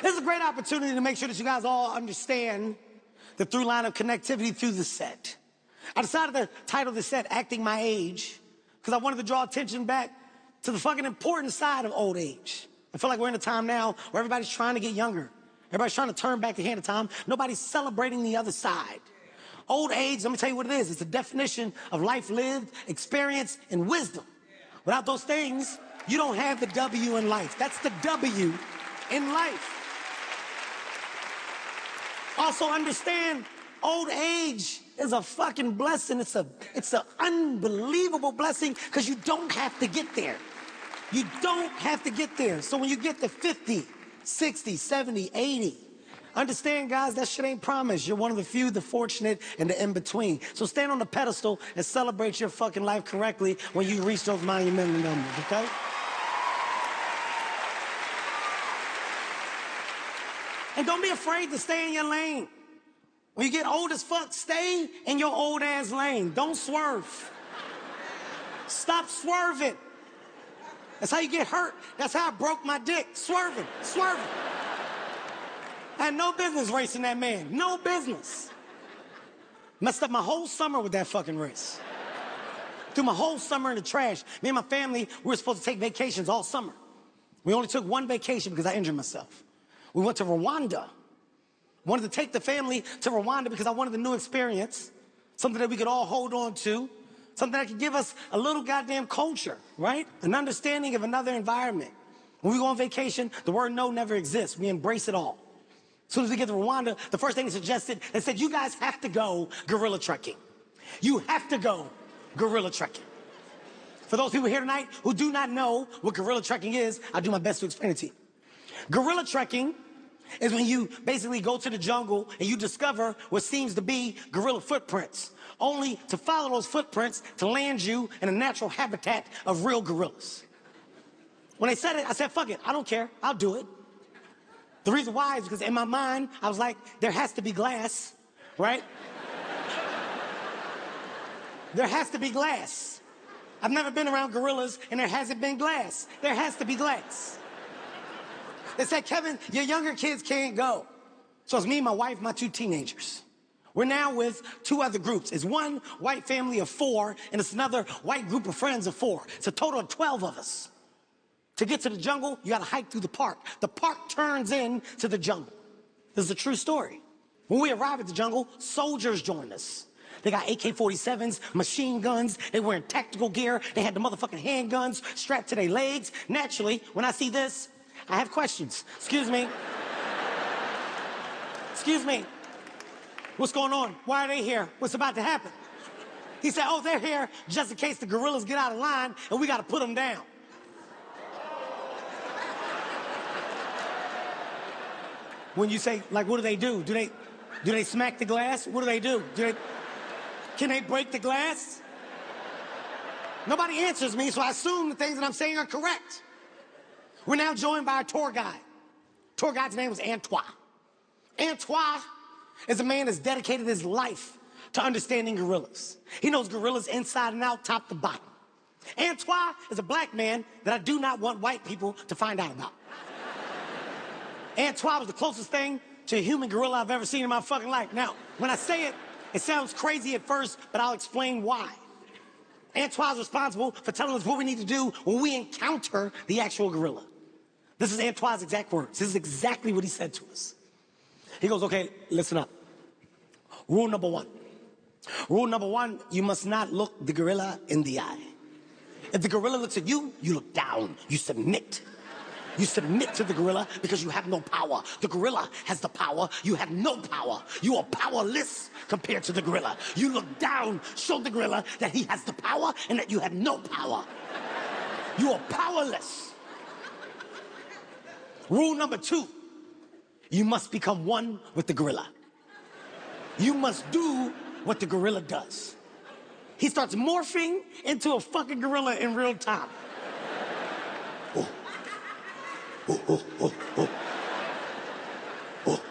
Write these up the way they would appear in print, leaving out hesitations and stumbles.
This is a great opportunity to make sure that you guys all understand the through line of connectivity through the set. I decided to title the set Acting My Age because I wanted to draw attention back to the fucking important side of old age. I feel like we're in a time now where everybody's trying to get younger. Everybody's trying to turn back the hand of time. Nobody's celebrating the other side. Old age, let me tell you what it is. It's a definition of life lived, experience, and wisdom. Without those things, you don't have the W in life. That's the W in life. Also understand, old age is a fucking blessing. It's an unbelievable blessing because you don't have to get there. You don't have to get there. So when you get to 50, 60, 70, 80, understand, guys, that shit ain't promised. You're one of the few, the fortunate, and the in-between. So stand on the pedestal and celebrate your fucking life correctly when you reach those monumental numbers, okay? And don't be afraid to stay in your lane. When you get old as fuck, stay in your old ass lane. Don't swerve. Stop swerving. That's how you get hurt. That's how I broke my dick. Swerving. I had no business racing that man. No business. Messed up my whole summer with that fucking race. Threw my whole summer in the trash. Me and my family, we were supposed to take vacations all summer. We only took one vacation because I injured myself. We went to Rwanda. Wanted to take the family to Rwanda because I wanted a new experience, something that we could all hold on to, something that could give us a little goddamn culture, right? An understanding of another environment. When we go on vacation, the word no never exists. We embrace it all. As soon as we get to Rwanda, the first thing they suggested, they said, you guys have to go gorilla trekking. You have to go gorilla trekking. For those people here tonight who do not know what gorilla trekking is, I'll do my best to explain it to you. Gorilla trekking is when you basically go to the jungle and you discover what seems to be gorilla footprints, only to follow those footprints to land you in a natural habitat of real gorillas. When they said it, I said, fuck it, I don't care, I'll do it. The reason why is because in my mind, I was like, there has to be glass, right? There has to be glass. I've never been around gorillas and there hasn't been glass. There has to be glass. They said, Kevin, your younger kids can't go. So it's me, my wife, my two teenagers. We're now with two other groups. It's one white family of 4, and it's another white group of friends of 4. It's a total of 12 of us. To get to the jungle, you gotta hike through the park. The park turns into the jungle. This is a true story. When we arrive at the jungle, soldiers join us. They got AK-47s, machine guns, they wearing tactical gear, they had the motherfucking handguns strapped to their legs. Naturally, when I see this, I have questions. Excuse me. Excuse me. What's going on? Why are they here? What's about to happen? He said, oh, they're here just in case the gorillas get out of line and we got to put them down. When you say, like, what do they do? Do they smack the glass? What do? Can they break the glass? Nobody answers me, so I assume the things that I'm saying are correct. We're now joined by a tour guide. Tour guide's name was Antoine. Antoine is a man that's dedicated his life to understanding gorillas. He knows gorillas inside and out, top to bottom. Antoine is a black man that I do not want white people to find out about. Antoine was the closest thing to a human gorilla I've ever seen in my fucking life. Now, when I say it, it sounds crazy at first, but I'll explain why. Antoine's responsible for telling us what we need to do when we encounter the actual gorilla. This is Antoine's exact words. This is exactly what he said to us. He goes, okay, listen up. Rule number 1. Rule number 1, you must not look the gorilla in the eye. If the gorilla looks at you, you look down, you submit. You submit to the gorilla because you have no power. The gorilla has the power, you have no power. You are powerless compared to the gorilla. You look down, show the gorilla that he has the power and that you have no power. You are powerless. Rule number 2, you must become one with the gorilla. You must do what the gorilla does. He starts morphing into a fucking gorilla in real time. Oh. Oh, oh, oh, oh. Oh.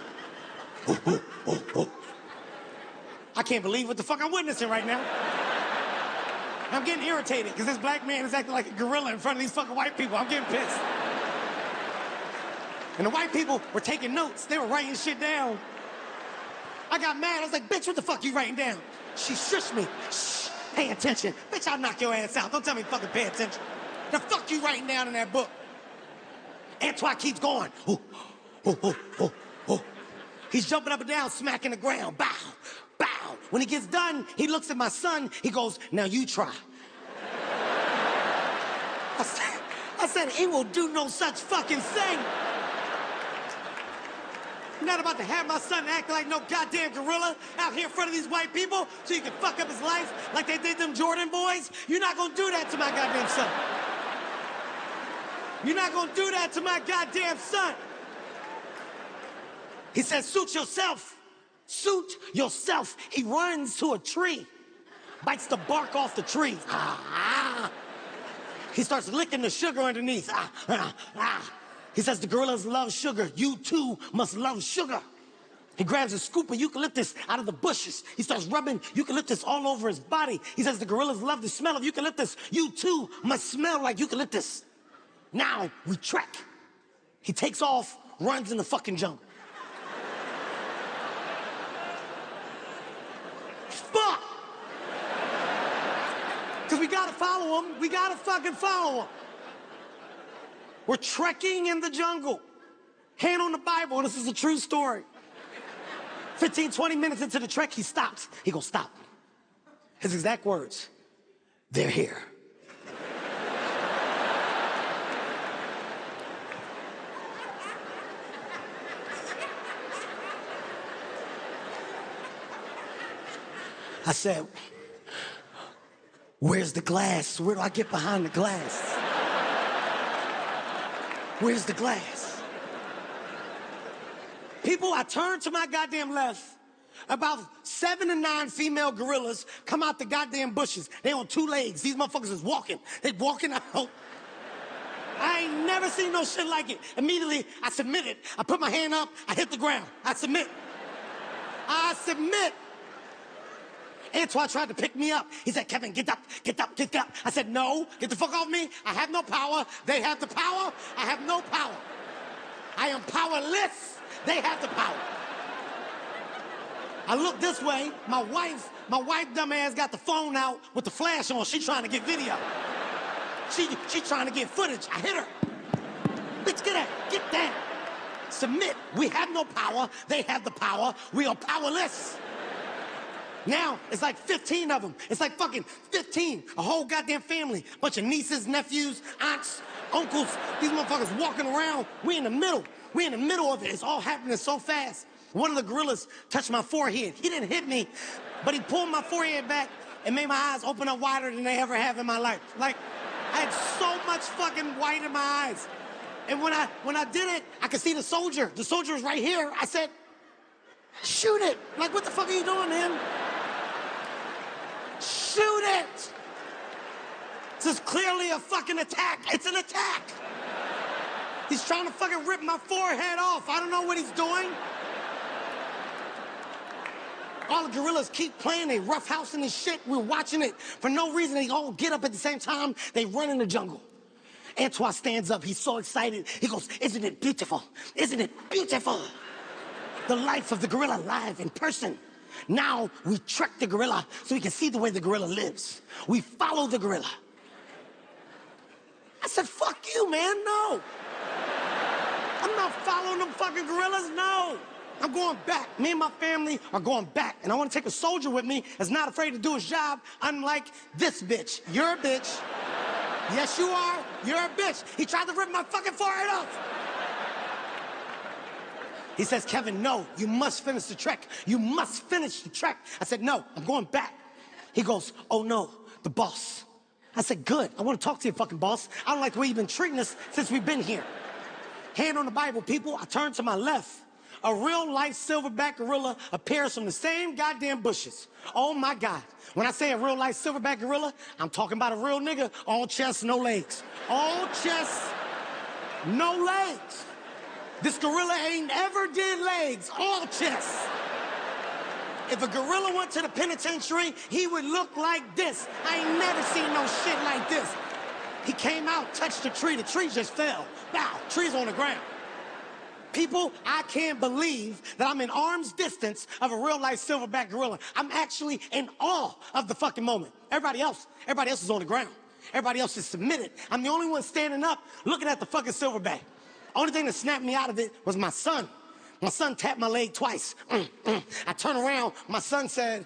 Oh, oh, oh, oh. I can't believe what the fuck I'm witnessing right now. I'm getting irritated because this black man is acting like a gorilla in front of these fucking white people. I'm getting pissed. And the white people were taking notes. They were writing shit down. I got mad. I was like, bitch, what the fuck you writing down? She shushed me. Shh, pay attention. Bitch, I'll knock your ass out. Don't tell me to fucking pay attention. The fuck you writing down in that book? Antoine keeps going. Ooh, ooh, ooh, ooh, ooh. He's jumping up and down, smacking the ground. Bow, bow. When he gets done, he looks at my son. He goes, now you try. I said, he will do no such fucking thing. I'm not about to have my son act like no goddamn gorilla out here in front of these white people so you can fuck up his life like they did them Jordan boys. You're not gonna do that to my goddamn son. You're not gonna do that to my goddamn son. He says, suit yourself. Suit yourself. He runs to a tree, bites the bark off the tree. He starts licking the sugar underneath. He says, the gorillas love sugar. You too must love sugar. He grabs a scoop of eucalyptus out of the bushes. He starts rubbing eucalyptus all over his body. He says, the gorillas love the smell of eucalyptus. You too must smell like eucalyptus. Now we trek. He takes off, runs in the fucking jungle. Fuck! Because we gotta follow him. We gotta fucking follow him. We're trekking in the jungle. Hand on the Bible, this is a true story. 15, 20 minutes into the trek, he stops. He goes, stop. His exact words, they're here. I said, where's the glass? Where do I get behind the glass? Where's the glass? People, I turned to my goddamn left. About 7 to 9 female gorillas come out the goddamn bushes. They on 2 legs. These motherfuckers is walking. They walking out. I ain't never seen no shit like it. Immediately, I submitted. I put my hand up. I hit the ground. I submit. I submit. Antoine tried to pick me up. He said, Kevin, get up, get up, get up. I said, no, get the fuck off me. I have no power. They have the power. I have no power. I am powerless. They have the power. I look this way. My wife dumb ass got the phone out with the flash on. She trying to get video. She trying to get footage. I hit her. Bitch, get out, get down. Submit. We have no power. They have the power. We are powerless. Now, it's like 15 of them. It's like fucking 15. A whole goddamn family. Bunch of nieces, nephews, aunts, uncles. These motherfuckers walking around. We in the middle. We in the middle of it. It's all happening so fast. One of the gorillas touched my forehead. He didn't hit me, but he pulled my forehead back and made my eyes open up wider than they ever have in my life. Like, I had so much fucking white in my eyes. And when I did it, I could see the soldier. The soldier was right here. I said, shoot it. Like, what the fuck are you doing, man? Shoot it! This is clearly a fucking attack. It's an attack. He's trying to fucking rip my forehead off. I don't know what he's doing. All the gorillas keep playing. They roughhousing this shit. We're watching it. For no reason, they all get up at the same time. They run in the jungle. Antoine stands up. He's so excited. He goes, isn't it beautiful? Isn't it beautiful? The life of the gorilla live in person. Now we track the gorilla so we can see the way the gorilla lives. We follow the gorilla. I said, fuck you, man, no. I'm not following them fucking gorillas, no. I'm going back. Me and my family are going back. And I want to take a soldier with me that's not afraid to do his job, unlike this bitch. You're a bitch. Yes, you are. You're a bitch. He tried to rip my fucking forehead off. He says, Kevin, no, you must finish the trek. You must finish the trek. I said, no, I'm going back. He goes, oh no, the boss. I said, good, I want to talk to you, fucking boss. I don't like the way you've been treating us since we've been here. Hand on the Bible, people. I turn to my left. A real-life silverback gorilla appears from the same goddamn bushes. Oh my God. When I say a real-life silverback gorilla, I'm talking about a real nigga, all chest, no legs. All chest, no legs. This gorilla ain't ever did legs, all chest. If a gorilla went to the penitentiary, he would look like this. I ain't never seen no shit like this. He came out, touched the tree just fell. Bow, tree's on the ground. People, I can't believe that I'm in arm's distance of a real-life silverback gorilla. I'm actually in awe of the fucking moment. Everybody else is on the ground. Everybody else is submitted. I'm the only one standing up looking at the fucking silverback. Only thing that snapped me out of it was my son. My son tapped my leg twice. I turn around, my son said,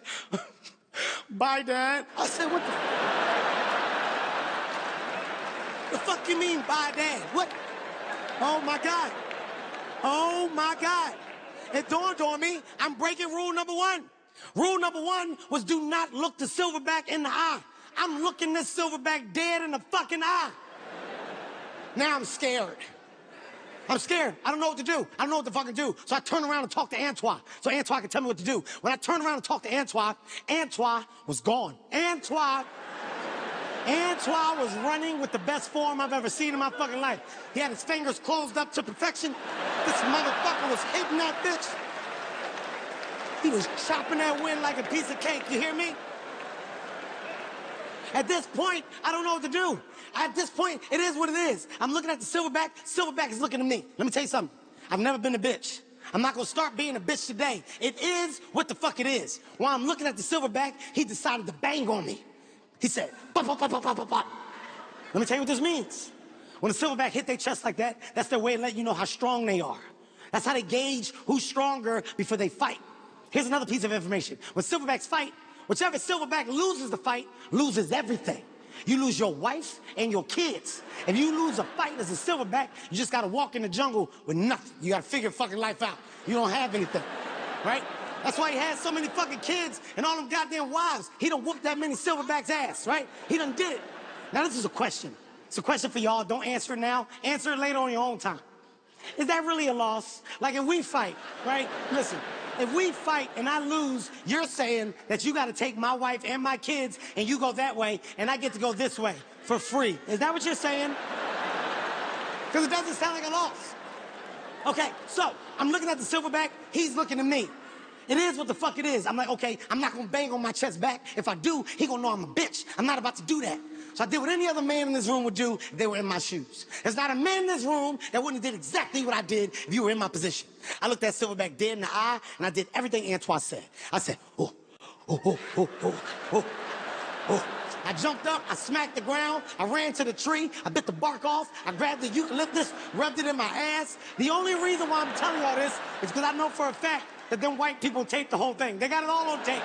"Bye, Dad." I said, what the fuck you mean, bye, Dad? What? Oh, my God. Oh, my God. It dawned on me, I'm breaking rule number one. Rule number one was do not look the silverback in the eye. I'm looking this silverback dead in the fucking eye. Now I'm scared. I'm scared. I don't know what to do. I don't know what to fucking do. So I turn around and talk to Antoine so Antoine can tell me what to do. When I turn around and talk to Antoine, Antoine was gone. Antoine was running with the best form I've ever seen in my fucking life. He had his fingers closed up to perfection. This motherfucker was hitting that bitch. He was chopping that wind like a piece of cake, you hear me? At this point, I don't know what to do. At this point, it is what it is. I'm looking at the silverback. Silverback is looking at me. Let me tell you something. I've never been a bitch. I'm not gonna start being a bitch today. It is what the fuck it is. While I'm looking at the silverback, he decided to bang on me. He said, "Pop, pop, pop, pop, pop, pop, pop." Let me tell you what this means. When a silverback hit their chest like that, that's their way of letting you know how strong they are. That's how they gauge who's stronger before they fight. Here's another piece of information. When silverbacks fight, whichever silverback loses the fight, loses everything. You lose your wife and your kids. If you lose a fight as a silverback, you just gotta walk in the jungle with nothing. You gotta figure your fucking life out. You don't have anything, right? That's why he has so many fucking kids and all them goddamn wives. He done whooped that many silverbacks' ass, right? He done did it. Now this is a question. It's a question for y'all. Don't answer it now. Answer it later on your own time. Is that really a loss? Like if we fight, right? Listen, if we fight and I lose, you're saying that you got to take my wife and my kids and you go that way and I get to go this way for free. Is that what you're saying? Because it doesn't sound like a loss. Okay, so I'm looking at the silverback. He's looking at me. It is what the fuck it is. I'm like, okay, I'm not going to bang on my chest back. If I do, he going to know I'm a bitch. I'm not about to do that. So I did what any other man in this room would do if they were in my shoes. There's not a man in this room that wouldn't have did exactly what I did if you were in my position. I looked that silverback dead in the eye, and I did everything Antoine said. I said, oh, oh, oh, oh, oh, oh, oh. I jumped up, I smacked the ground, I ran to the tree, I bit the bark off, I grabbed the eucalyptus, rubbed it in my ass. The only reason why I'm telling y'all this is because I know for a fact that them white people taped the whole thing. They got it all on tape.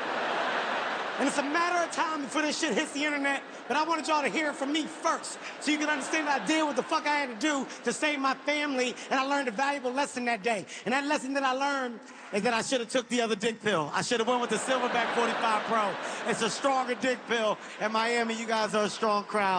And it's a matter of time before this shit hits the internet, but I wanted y'all to hear it from me first, so you can understand that I did what the fuck I had to do to save my family, and I learned a valuable lesson that day. And that lesson that I learned is that I should have took the other dick pill. I should have went with the Silverback 45 Pro. It's a stronger dick pill. In Miami, you guys are a strong crowd.